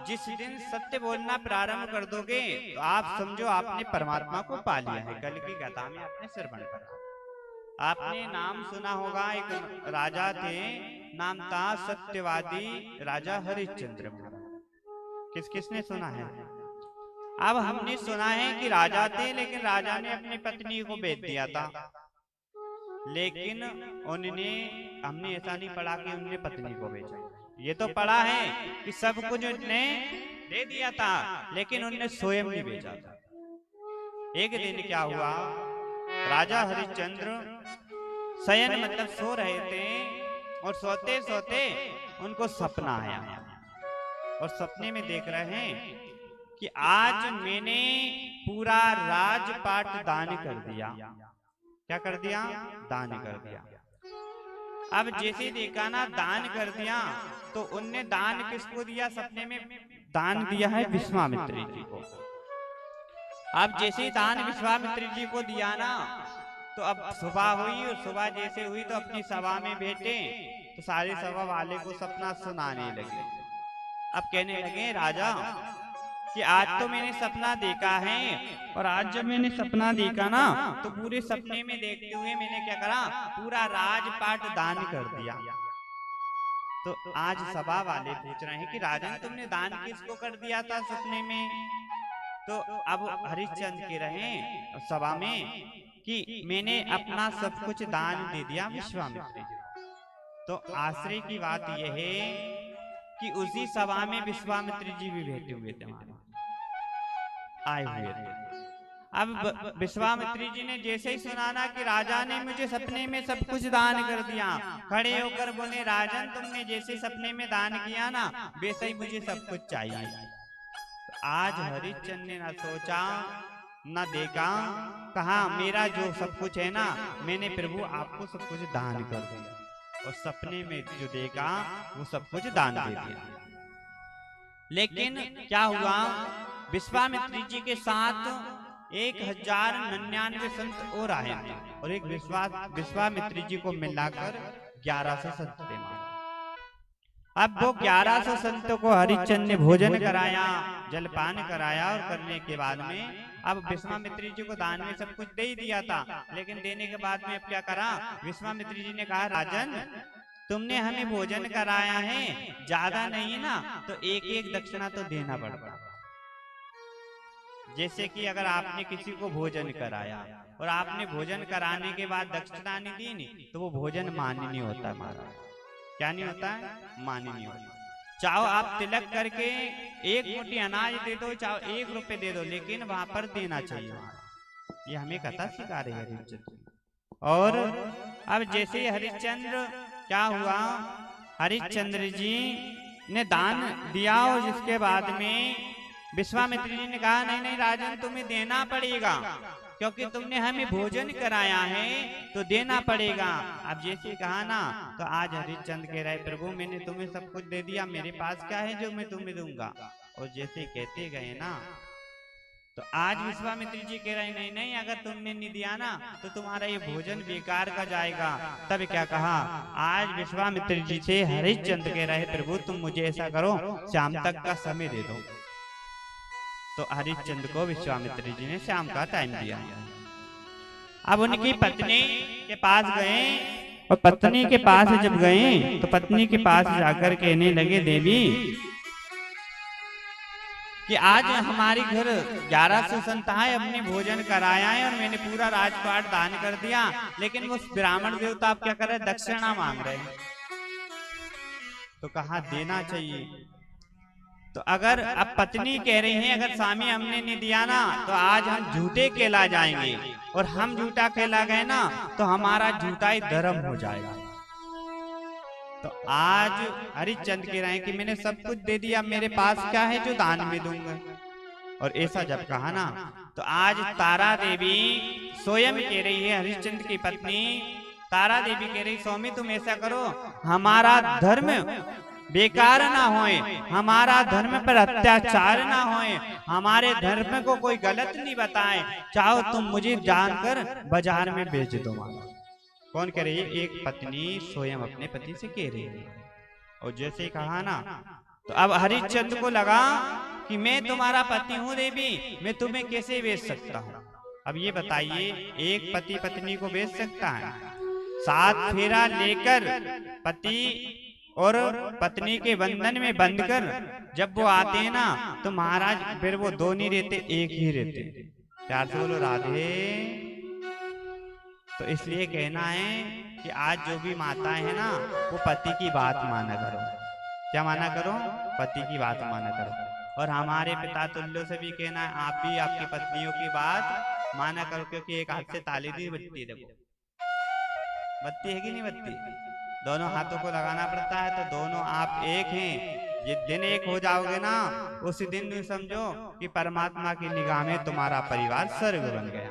जिस दिन सत्य बोलना प्रारंभ कर दोगे तो आप समझो आपने परमात्मा को पा लिया है। कल की कथा में आपने श्रवण करा, आपने नाम सुना होगा, एक राजा थे, नाम था सत्यवादी राजा हरिश्चंद्र महाराज। किस किसने सुना है? अब हमने सुना है कि राजा थे, लेकिन राजा ने अपनी पत्नी को बेच दिया था। लेकिन हमने ऐसा नहीं पढ़ा कि उनने पत्नी को बेचा, ये तो पढ़ा है कि सब कुछ उनने दे दिया था, लेकिन उनने स्वयं नहीं बेचा था। एक दिन क्या हुआ, राजा हरिश्चंद्र शयन मतलब सो रहे थे, और सोते सोते उनको सपना आया, और सपने में देख रहे हैं कि आज मैंने पूरा राजपाट दान कर दिया। क्या कर दिया? दान कर दिया। अब जैसे देखा ना दान कर दिया, तो उनने दान किसको दिया? सपने में दान दिया है विश्वामित्र जी को। अब जैसे दान विश्वामित्र जी को दिया ना, तो अब सुबह हुई, और सुबह जैसे हुई तो अपनी सभा में बैठे, तो सारे सभा वाले को सपना सुनाने लगे। अब कहने लगे राजा कि आज तो मैंने सपना देखा है, और आज जब मैंने सपना देखा ना, तो पूरे सपने में देखते हुए मैंने क्या करा? पूरा राजपाट दान कर दिया। तो आज सभा वाले पूछ रहे हैं कि राजन तुमने दान किसको कर दिया था सपने में? तो अब हरिश्चंद्र कह रहे हैं सभा में कि मैंने अपना सब कुछ दान दे दिया विश्वामित्र जी। तो आश्चर्य की बात यह है कि उसी सभा में विश्वामित्र जी भी बैठे हुए थे, आए हुए थे। अब विश्वामित्र जी ने जैसे ही सुना ना कि राजा ने मुझे सपने में सब कुछ दान कर दिया, खड़े होकर बोले राजन तुमने जैसे सपने में दान किया ना, वैसे ही मुझे सब कुछ चाहिए। तो आज हरिश्चंद्र ने ना सोचा ना देखा, कहा मेरा जो सब कुछ है ना, मैंने प्रभु आपको सब कुछ दान कर दिया, और सपने में जो देखा वो सब कुछ दान दे दिया। लेकिन क्या हुआ, विश्वामित्र जी के साथ 1099 संत और आए थे, और एक विश्वामित्र जी को मिलाकर 1100 संत थे। अब वो 1100 संतों को हरिश्चंद्र ने भोजन कराया, जलपान कराया, और करने के बाद में अब विश्वामित्र जी को दान में सब कुछ दे ही दिया था, लेकिन देने के बाद में अब क्या करा? विश्वामित्र जी ने कहा राजन तुमने हमें भोजन कराया है, ज्यादा नहीं ना, तो एक एक दक्षिणा तो देना पड़ता। जैसे कि अगर आपने किसी को भोजन कराया और आपने भोजन कराने के बाद दक्षिणा नहीं दी नहीं, तो वो भोजन मान्य नहीं होता महाराज। क्या नहीं होता है? मान्य नहीं होता। चाहो आप तिलक करके एक मुट्ठी अनाज दे दो, चाहो 1 रुपए दे दो, लेकिन वहां पर देना चाहिए। ये हमें कथा सिखा रही है हरिश्चंद्र। और अब जैसे हरिश्चंद्र क्या हुआ, हरिश्चंद्र जी ने दान दिया, और जिसके बाद में विश्वामित्र जी ने कहा नहीं नहीं राजन तुम्हें देना पड़ेगा, क्योंकि तुमने हमें भोजन कराया है तो देना पड़ेगा। अब जैसे कहा ना, तो आज हरिश्चंद्र कह रहे प्रभु मैंने तुम्हें सब कुछ दे दिया, मेरे पास क्या है जो मैं तुम्हें दूंगा? और जैसे कहते गए ना, तो आज विश्वामित्र जी कह रहे नहीं नहीं अगर तुमने नहीं दिया ना, तो तुम्हारा ये भोजन बेकार का जाएगा। तब क्या कहा, आज विश्वामित्र जी से हरिश्चंद्र कह रहे प्रभु तुम मुझे ऐसा करो, शाम तक का समय दे दो। तो हरिश्चंद्र को विश्वामित्र जी ने शाम का टाइम दिया। अब उनकी पत्नी के पास गए, और पत्नी के पास जब गए तो पत्नी के पास जाकर कहने लगे देवी कि आज हमारे घर 1100 संत आए, हमने भोजन कराया है और मैंने पूरा राजपाट दान कर दिया, लेकिन वो ब्राह्मण देवता आप क्या कर रहे, दक्षिणा मांग रहे हैं। तो कहा देना चाहिए। तो अगर अब पत्नी कह रही है अगर स्वामी हमने नहीं दिया ना, तो आज हम झूठे कहला जाएंगे, और हम झूठा कहला गए ना, तो हमारा झूठा ही धर्म हो जाएगा। तो आज हरिश्चंद्र कह रहे हैं कि मैंने सब कुछ दे दिया, मेरे पास क्या है जो दान में दूंगा। और ऐसा जब कहा ना, तो आज तारा देवी स्वयं कह रही है, हरिश्चंद्र की पत्नी तारा देवी कह रही स्वामी तुम ऐसा करो, हमारा धर्म बेकार ना होए, हमारा धर्म पर अत्याचार ना होए, हमारे धर्म को कोई गलत नहीं बताए, चाहो तुम मुझे जानकर बाजार में बेच दो। कौन कह रही है? एक पत्नी स्वयं अपने पति से कह रही है। और जैसे कहा ना, तो अब हरिश्चंद्र को लगा कि मैं तुम्हारा पति हूं देवी, मैं तुम्हें कैसे बेच सकता हूं। अब ये बताइए, एक पति पत्नी को बेच सकता है? 7 फेरा लेकर पति और पत्नी के बंधन में बंध कर जब वो आते हैं ना, तो महाराज फिर वो दो नहीं रहते, एक ही रहते। प्यार से बोलो राधे। तो इसलिए कहना है कि आज जो भी माताएं हैं ना, वो पति की बात माना करो। क्या माना करो? पति की बात माना करो। और हमारे पिता तुल्यों से भी कहना है, आप भी आपकी पत्नियों की बात माना करो, क्योंकि एक हाथ से ताली नहीं बजती। देखो बत्ती है कि नहीं बत्ती, दोनों हाथों को लगाना पड़ता है, तो दोनों आप एक हैं। जिस दिन एक हो जाओगे ना, उसी दिन समझो कि परमात्मा की निगाह में तुम्हारा परिवार स्वर्ग बन गया।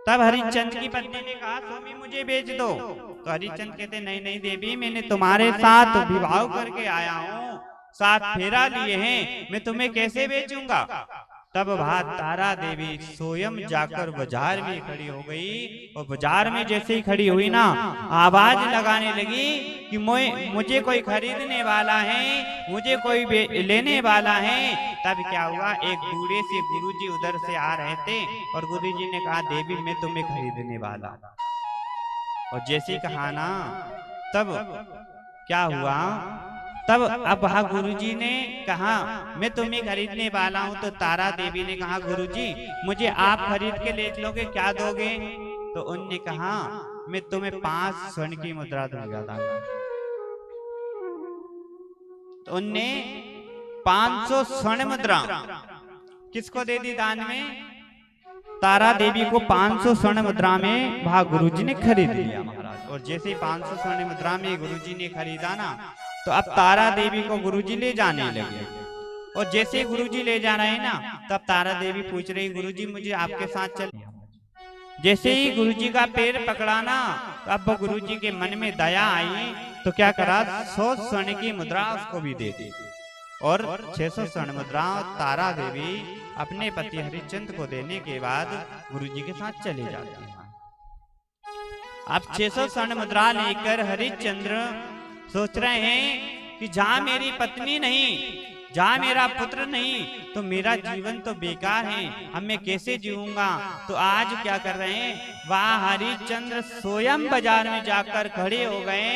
तब हरिश्चंद्र की पत्नी ने कहा, स्वामी मुझे बेच दो। तो हरिश्चंद्र कहते, नहीं नहीं देवी, मैंने तुम्हारे साथ विवाह करके आया हूँ, 7 फेरा लिए हैं, मैं तुम्हें कैसे बेचूंगा। तब भात तारा देवी स्वयं जाकर बाजार में खड़ी हो गई, और बाजार में जैसे ही खड़ी हुई ना, आवाज लगाने लगी कि मुझे कोई खरीदने वाला है, मुझे कोई लेने वाला है। तब क्या हुआ, एक बूढ़े से गुरुजी उधर से आ रहे थे, और गुरुजी ने कहा, देवी मैं तुम्हें खरीदने वाला। और जैसे ही कहा ना, तब क्या हुआ, तब अब गुरुजी ने कहा, मैं तुम्हें खरीदने वाला हूं। तो तारा देवी ने कहा, गुरुजी मुझे आप खरीद के ले चलोगे, क्या दोगे। तो उनने कहा, मैं तुम्हें 5 स्वर्ण की मुद्रा दूंगा। तो उनने 500 स्वर्ण मुद्रा किसको दे दी दान में? तारा देवी को 500 स्वर्ण मुद्रा में गुरुजी ने खरीद लिया महाराज। और जैसे ही 500 स्वर्ण मुद्रा में गुरुजी ने खरीदा ना, तो अब तारा देवी को गुरुजी ले जाने लगे। और जैसे गुरुजी ले जा रहे हैं ना, तब तारा देवी पूछ रही, गुरुजी मुझे आपके साथ चल। जैसे ही गुरुजी का पैर पकड़ा ना, अब गुरुजी के मन में दया आई, तो क्या करा, 100 स्वर्ण की मुद्रा उसको भी दे दी। और 600 स्वर्ण मुद्रा तारा देवी अपने पति हरिश्चंद्र को देने के बाद गुरुजी के साथ चले जाती है। अब 600 स्वर्ण मुद्रा लेकर हरिश्चंद्र सोच रहे हैं कि जहां मेरी पत्नी नहीं, जहां मेरा पुत्र नहीं, तो मेरा जीवन तो बेकार है, अब मैं कैसे जीऊंगा। तो आज क्या कर रहे हैं, वह हरिश्चंद्र स्वयं बाजार में जाकर खड़े हो गए,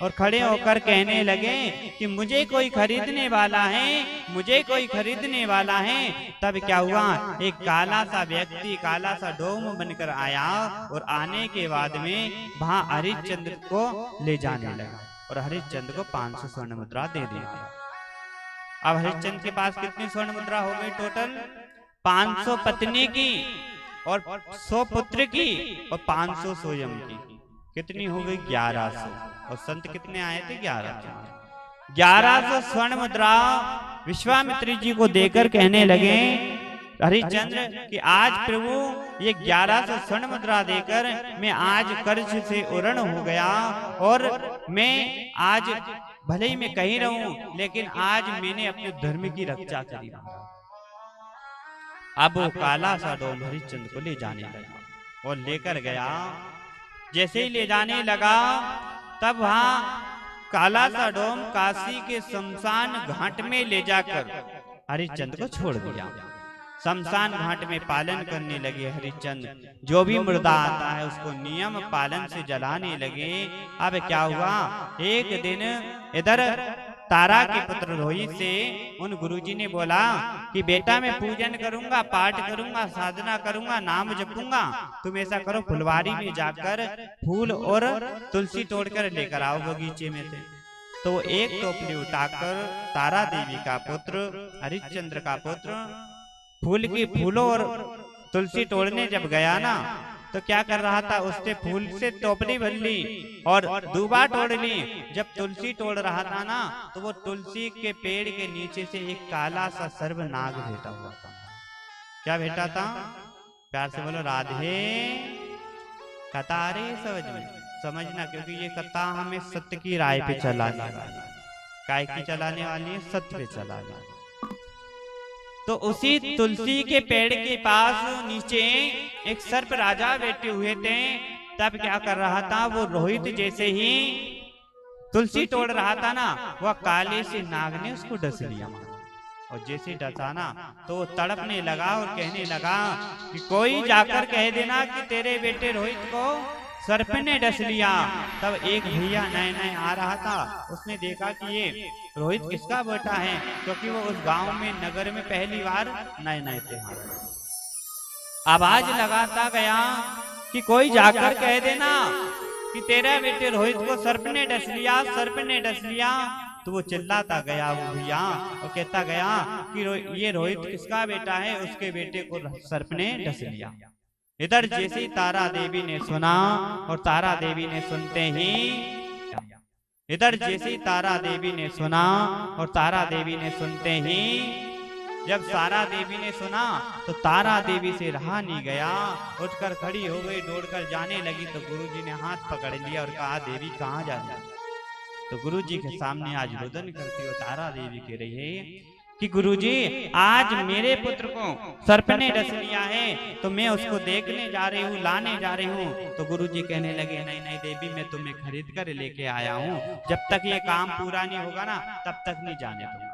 और खड़े होकर कहने लगे कि मुझे कोई खरीदने वाला है, मुझे कोई खरीदने वाला है। तब क्या हुआ, एक काला सा व्यक्ति, काला सा डोम बनकर आया, और आने के बाद में वहां हरिश्चंद्र को ले जाने लगा, और हरिश्चंद्र को 500 स्वर्ण मुद्रा दे दी। अब हरिश्चंद्र के पास कितनी स्वर्ण मुद्रा हो गई टोटल? 500 पत्नी की, और 100 पुत्र की, और 500 स्वयं की। कितनी हो गई? 1100। और संत कितने आए थे? 1100 स्वर्ण मुद्रा विश्वामित्र जी को देकर कहने लगे हरिश्चंद्र कि आज प्रभु ये 1100 स्वर्ण मुद्रा देकर मैं आज कर्ज से उरण हो गया, और मैं आज भले ही मैं कहीं रहूं, लेकिन आज मैंने अपने धर्म की रक्षा करी। अब वो काला सा डोम हरिश्चंद्र को ले जाने लगा, और लेकर गया। जैसे ही ले जाने लगा, तब वहां काला सा डोम काशी के शमशान घाट में ले जाकर हरिश्चंद्र को छोड़ दिया। शमशान घाट में पालन करने लगे हरिश्चंद्र, जो भी मुर्दा आता है उसको नियम पालन से जलाने लगे। अब क्या हुआ, एक दिन इधर तारा के पुत्र रोहित से उन गुरुजी ने बोला कि बेटा मैं पूजन करूंगा, पाठ करूंगा, साधना करूंगा, नाम जपूंगा, तुम ऐसा करो फुलवारी में जाकर फूल और तुलसी तोड़कर लेकर आओ बगीचे में से। तो एक टोपली उठाकर तारा देवी का पुत्र हरिश्चंद्र का पुत्र फूलों और तुलसी तोड़ने जब गया ना, तो क्या कर रहा था, उससे फूल से टोपली भर ली और दूबा तोड़ ली। जब तुलसी तोड़ रहा था ना, तो वो तुलसी के पेड़ के नीचे से एक काला सा सर्वनाग भेटा हुआ था। क्या भेटा था? प्यार से बोलो राधे। कथा रही समझना, क्योंकि ये कथा हमें सत्य की राय पे चलाने वाली, काय की चलाने वाली है, सत्य पे चलाने वाली। तो उसी तुलसी के पेड़ के पास नीचे एक सर्प राजा बैठे हुए थे। तब क्या कर रहा था, वो रोहित जैसे ही तुलसी तोड़ रहा था ना, वह काले से नाग ने उसको डस लिया। और जैसे डसाना तो वो तड़पने लगा और कहने लगा कि कोई जाकर कह देना कि तेरे बेटे रोहित को सर्प ने डस लिया। तब एक भैया नए नए आ रहा था, उसने देखा कि ये रोहित किसका बेटा है, क्योंकि वो उस गांव में नगर में पहली बार नए नए थे। आवाज लगाता गया कि कोई जाकर कह देना कि तेरा बेटे रोहित को सर्प ने डस लिया, सर्प ने डस लिया। तो वो चिल्लाता गया वो भैया और कहता गया कि ये रोहित किसका बेटा है, उसके बेटे को सर्प ने डस लिया। इधर जैसे तारा देवी ने सुना और तारा देवी ने सुनते ही इधर जैसे तारा देवी ने सुना और तारा देवी ने सुनते ही जब तारा देवी ने सुना तो तारा देवी से रहा नहीं गया, उठकर खड़ी हो गई, दौड़कर जाने लगी। तो गुरुजी ने हाथ पकड़ लिया और कहा देवी कहाँ जा रही? तो गुरुजी के सामने आज रुदन करती हुई तारा देवी कह रही है कि गुरुजी आज मेरे पुत्र को सर्प ने डस लिया है, तो मैं उसको देखने जा रही हूँ, लाने जा रही हूँ। तो गुरुजी कहने लगे नहीं नहीं देवी, मैं तुम्हें खरीद कर लेके आया हूँ, जब तक ये काम पूरा नहीं होगा ना तब तक नहीं जाने दूंगा।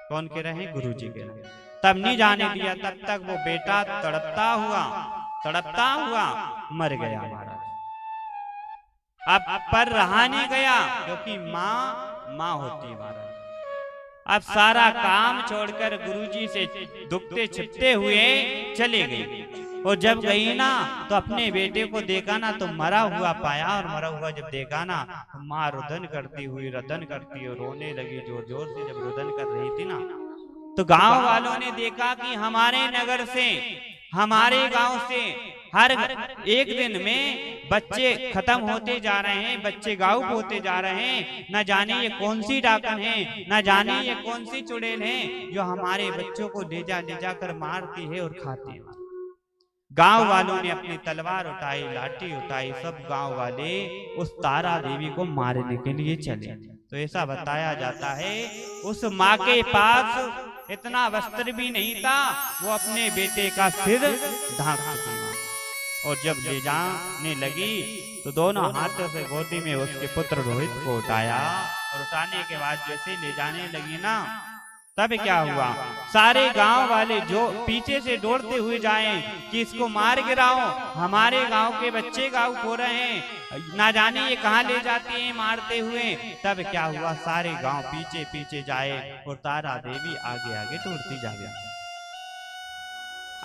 कौन कह रहे हैं? गुरुजी कह रहे हैं। तब नहीं जाने दिया, तब तक वो बेटा तड़पता हुआ मर गया महाराज। अब पर रहा नहीं गया, क्योंकि माँ होती है महाराज। अब सारा काम छोड़कर गुरुजी से दुखते छिपते हुए चले गई। और जब गई ना तो अपने बेटे को देखा ना तो मरा हुआ पाया, और मरा हुआ जब देखा ना तो माँ रुदन करती हुई रोने लगी जोर जोर से। जब रुदन कर रही थी ना तो गांव वालों ने देखा कि हमारे नगर से, हमारे गांव से हर एक दिन में बच्चे खत्म होते जा रहे हैं, बच्चे गायब होते जा रहे हैं। न जाने ये कौन सी डाकन है, न जाने ये कौन सी चुड़ैल है जो हमारे बच्चों को ले जा कर मारती है और खाती है। गांव वालों ने अपनी तलवार उठाई, लाठी उठाई, सब गांव वाले उस तारा देवी को मारने के लिए चले। तो ऐसा बताया जाता है उस माँ के पास इतना वस्त्र भी नहीं था, वो अपने बेटे का सिर ढांक सके। और जब ले जाने लगी तो दोनों हाथों से गोदी में उसके पुत्र रोहित को उठाया, और उठाने के बाद जैसे ले जाने लगी ना तब क्या हुआ, सारे गांव वाले जो पीछे से दौड़ते हुए जाएं कि इसको मार गिराओ, हमारे गांव के बच्चे गाँव हो रहे हैं, ना जाने ये कहाँ ले जाते हैं मारते हुए। तब क्या हुआ, सारे गांव पीछे पीछे जाए और तारा देवी आगे आगे दौड़ती जा रही।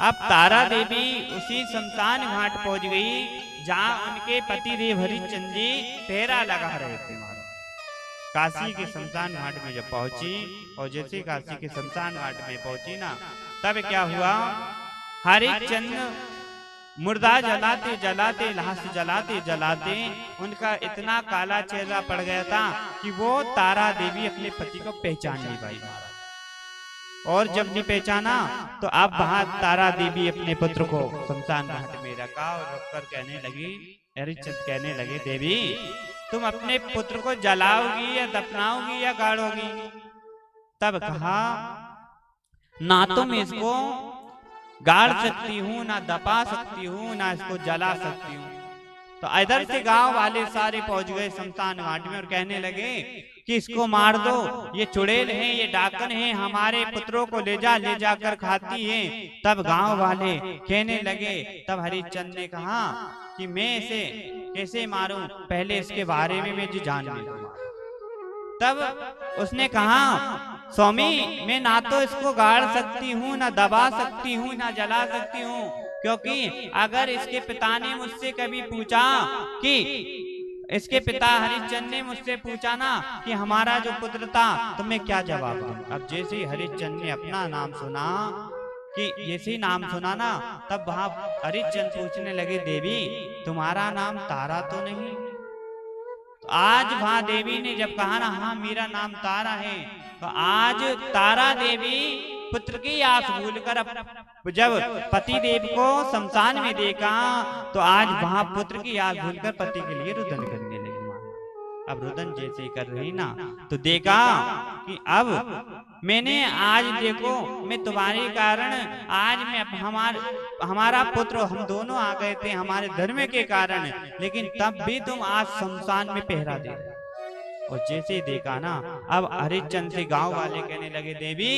अब तारा देवी उसी शमशान घाट पहुंच गई जहां उनके पति देव हरिश्चंद्र जी पहरा लगा रहे थे। काशी के शमशान घाट में जब पहुंची, और जैसे काशी के शमशान घाट में पहुंची ना तब क्या हुआ, हरिश्चंद्र मुर्दा जलाते जलाते, लाश जलाते जलाते उनका इतना काला चेहरा पड़ गया था कि वो तारा देवी अपने पति को पहचान नहीं पाई। और जब नहीं पहचाना तो अब वहां तारा देवी अपने पुत्र को शमशान घाट में रखा और रखकर कहने लगी, हरिश्चंद्र कहने लगे देवी तुम अपने पुत्र को जलाओगी या दफनाओगी या गाड़ोगी? तब कहा ना तो मैं इसको गाड़ सकती हूँ, ना दबा सकती हूँ, ना इसको जला सकती हूँ। तो इधर से गांव वाले सारे पहुंच गए शमशान घाट में और कहने लगे कि इसको मार दो, ये चुड़ैल है, ये डाकन है, हमारे पुत्रों को ले जाकर खाती है। तब गांव वाले कहने लगे, तब हरिश्चंद्र ने कहा कि मैं इसे कैसे मारूं, पहले इसके बारे में मैं जान लूं। तब उसने कहा स्वामी मैं ना तो इसको गाड़ सकती हूँ, ना दबा सकती हूँ, ना जला सकती हूँ, क्योंकि अगर इसके पिता ने मुझसे कभी पूछा कि इसके पिता हरिश्चंद्र ने मुझसे पूछा ना कि हमारा जो पुत्र था तो मैं क्या जवाब दूं। अब जैसे ही हरिश्चंद्र ने अपना नाम सुना कि जैसे नाम सुना ना तब वहां हरिश्चंद्र पूछने लगे देवी तुम्हारा नाम तारा तो नहीं? तो आज वहां देवी ने जब कहा ना हाँ मेरा नाम तारा है, तो आज तारा देवी पुत्र की आस भूलकर जब पति देव को शमशान में देखा तो आज वहां पुत्र की आस भूलकर पति के लिए रुदन करने लगी। अब रुदन जैसे कर रही ना तो देखा कि अब मैंने आज देखो मैं तुम्हारे कारण आज मैं हमारा पुत्र हम दोनों आ गए थे हमारे धर्म के कारण, लेकिन तब भी तुम आज शमशान में पहरा दे रहे और जैसे ही देखा ना, अब हरिश्चंद्र से गांव वाले कहने लगे, देवी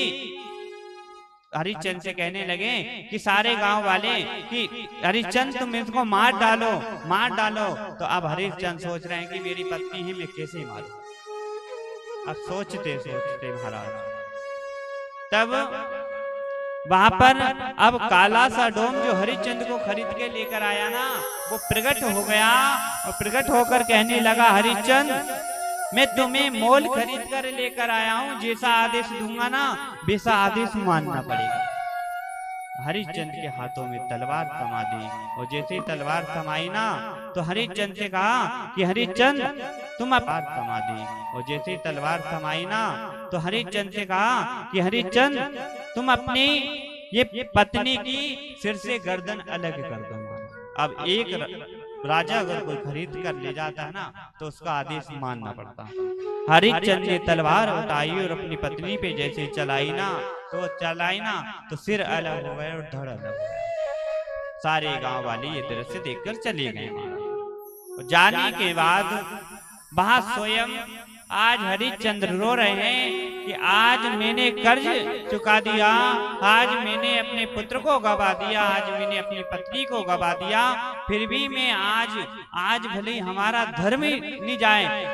हरिश्चंद्र से कहने लगे कि सारे गांव वाले कि हरिश्चंद्र तुम इसको मार डालो, मार डालो। तो अब हरिश्चंद्र सोच रहे हैं कि मेरी पत्नी है, मैं कैसे मारूं। अब सोचते सोचते महाराज, तब वहां पर अब काला सा डोम जो हरिश्चंद्र को खरीद के लेकर आया ना, वो प्रकट हो गया और प्रकट होकर कहने लगा, हरिश्चंद्र मैं तुम्हें मोल खरीद कर लेकर आया हूं, जैसा आदेश दूंगा ना वैसा आदेश मानना पड़ेगा। हरिश्चंद्र के हाथों में तलवार थमा दी और जैसे ही तलवार थमाई ना, तो हरिश्चंद्र से कहा कि हरिश्चंद्र तुम तलवार थमा दी। और जैसे ही तलवार थमाई ना, तो हरिश्चंद्र से कहा कि हरिश्चंद्र तुम अपनी ये पत्नी की सिर से गर्दन अलग कर दो। अब एक राजा अगर कोई खरीद कर ले जाता है ना, तो उसका आदेश मानना पड़ता है। हरिश्चंद्र ने तलवार उठाई और अपनी पत्नी पे जैसे चलाई ना, तो सिर अलग हो गए और धड़ अलग हो गया। सारे गांव वाले ये दृश्य देखकर चले गए। जाने के बाद वहां स्वयं आज हरिश्चंद्र रो रहे हैं कि आज मैंने कर्ज चुका दिया, आज मैंने अपने पुत्र को गवा दिया, आज मैंने अपनी पत्नी को गवा दिया, फिर भी मैं आज भले हमारा धर्म नहीं जाए,